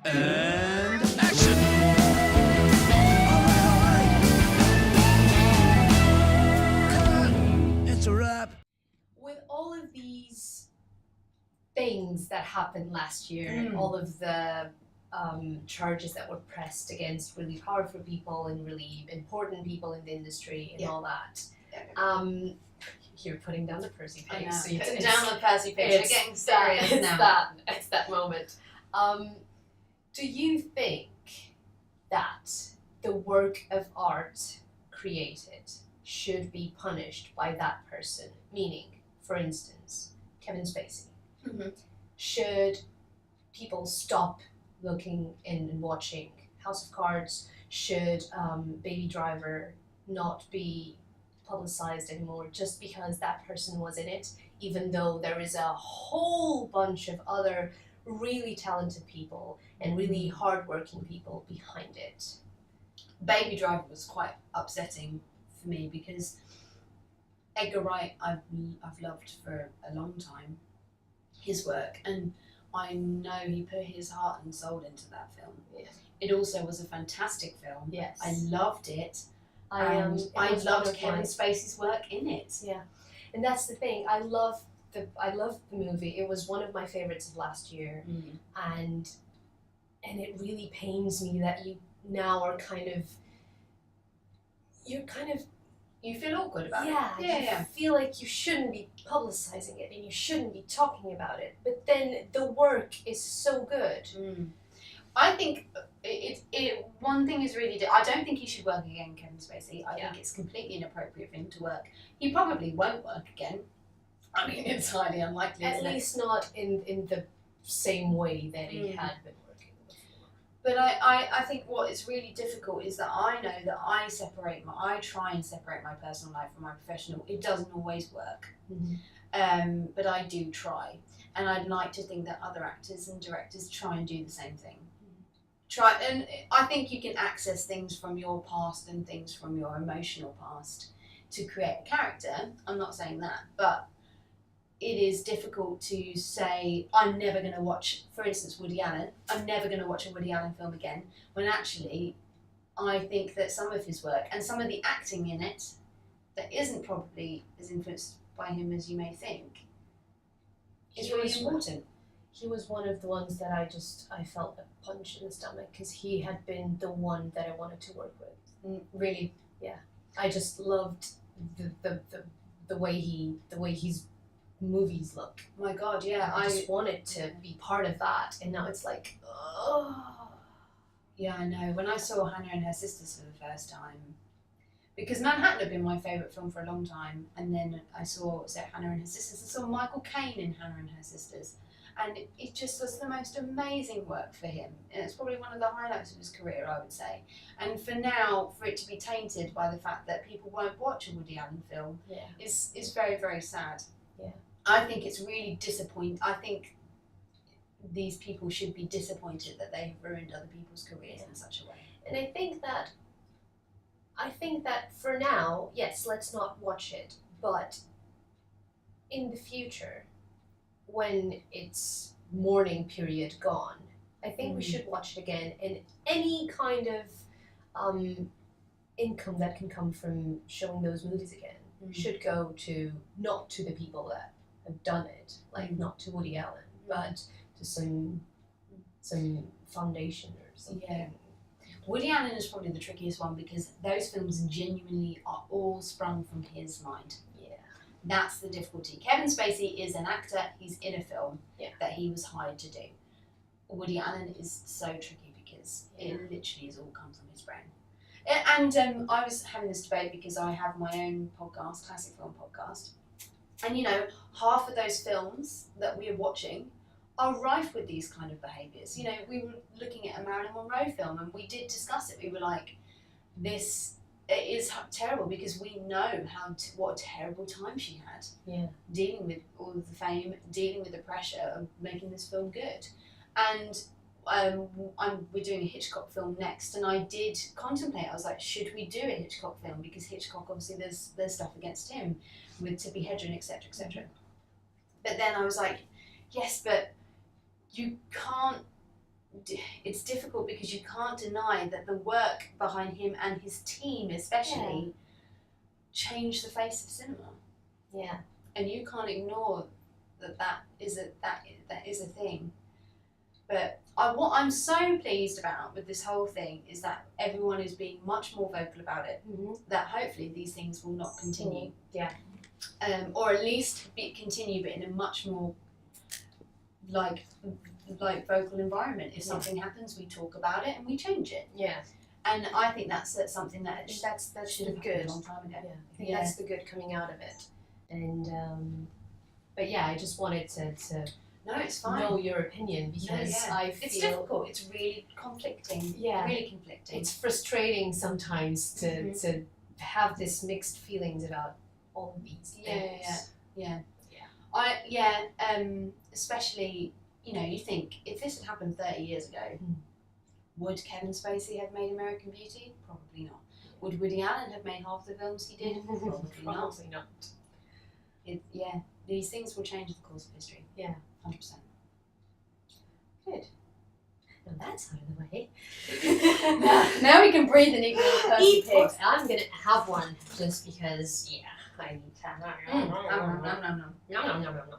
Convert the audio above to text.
And action! It's a wrap. With all of these things that happened last year, all of the charges that were pressed against really powerful people and really important people in the industry and all that. You're putting down the Percy page. So putting down the Percy page. We're getting serious now. It's that moment. Do you think that the work of art created should be punished by that person? Meaning, for instance, Kevin Spacey. Mm-hmm. Should people stop looking and watching House of Cards? Should Baby Driver not be publicized anymore just because that person was in it, even though there is a whole bunch of other really talented people and really hardworking people behind it? Baby Driver was quite upsetting for me because Edgar Wright I've loved for a long time, his work, and I know he put his heart and soul into that film. Yeah. It also was a fantastic film. Yes. I loved it. I loved Kevin Spacey's work in it. Yeah, and that's the thing. I love the movie. It was one of my favorites of last year, and it really pains me that you now are You feel awkward about it. Yeah. Feel like you shouldn't be publicizing it and you shouldn't be talking about it. But then the work is so good. I think one thing is really. I don't think he should work again, Kevin Spacey. I think it's completely inappropriate for him to work. He probably won't work again. I mean, it's highly unlikely. At least not in the same way that he had been working before. But I think what is really difficult is that I know that I try and separate my personal life from my professional. It doesn't always work. But I do try. And I'd like to think that other actors and directors try and do the same thing. And I think you can access things from your past and things from your emotional past to create a character. I'm not saying that, but it is difficult to say, I'm never going to watch, for instance, Woody Allen. I'm never going to watch a Woody Allen film again, when actually I think that some of his work and some of the acting in it that isn't probably as influenced by him as you may think is really important. He was one of the ones that I felt a punch in the stomach because he had been the one that I wanted to work with. Really? Yeah. I just loved the way his movies look. My God, yeah. I just wanted to be part of that, and now it's like, oh. Yeah, I know. When I saw Hannah and Her Sisters for the first time, because Manhattan had been my favourite film for a long time, and then I saw Hannah and Her Sisters. I saw Michael Caine in Hannah and Her Sisters, and it just was the most amazing work for him. And it's probably one of the highlights of his career, I would say. And for it to be tainted by the fact that people won't watch a Woody Allen film is very, very sad. Yeah. I think it's really disappointing. I think these people should be disappointed that they have ruined other people's careers in such a way. And I think that for now, yes, let's not watch it. But in the future, when it's mourning period gone, I think we should watch it again. And any kind of income that can come from showing those movies again should go not to the people that have done it, like not to Woody Allen, but to some foundation or something. Yeah. Woody Allen is probably the trickiest one because those films genuinely are all sprung from his mind. Yeah. That's the difficulty. Kevin Spacey is an actor, he's in a film that he was hired to do. Woody Allen is so tricky because it literally has all come from his brain. And I was having this debate because I have my own podcast, classic film podcast. And half of those films that we're watching are rife with these kind of behaviours. We were looking at a Marilyn Monroe film and we did discuss it. We were like, this is terrible because we know what a terrible time she had. Yeah. Dealing with all of the fame, dealing with the pressure of making this film good. And we're doing a Hitchcock film next, and I did contemplate. I was like, should we do a Hitchcock film? Because Hitchcock, obviously, there's stuff against him with Tippi Hedren, etc., etc. But then I was like, yes, but you can't it's difficult because you can't deny that the work behind him and his team especially changed the face of cinema. Yeah. And you can't ignore that is a thing. But what I'm so pleased about with this whole thing is that everyone is being much more vocal about it. Mm-hmm. That hopefully these things will not continue. Yeah. Or at least continue, but in a much more like vocal environment. If something happens, we talk about it and we change it. Yeah. And I think that's something that That's should have good. happened a long time ago. Yeah. I think that's the good coming out of it. And but yeah, I just wanted to No, it's fine. know your opinion because I feel it's difficult. It's really conflicting. Yeah. Really conflicting. it's frustrating sometimes to have this mixed feelings about all of these things. Yeah. Yeah. Especially, you think if this had happened 30 years ago, would Kevin Spacey have made American Beauty? Probably not. Would Woody Allen have made half the films he did? Probably not. These things will change the course of history. Yeah. 100%. Good. Now that's out of the way. Now we can breathe and eat little Percy Eat pigs. I'm gonna have one just because I need to. Nom, nom, nom, nom. No.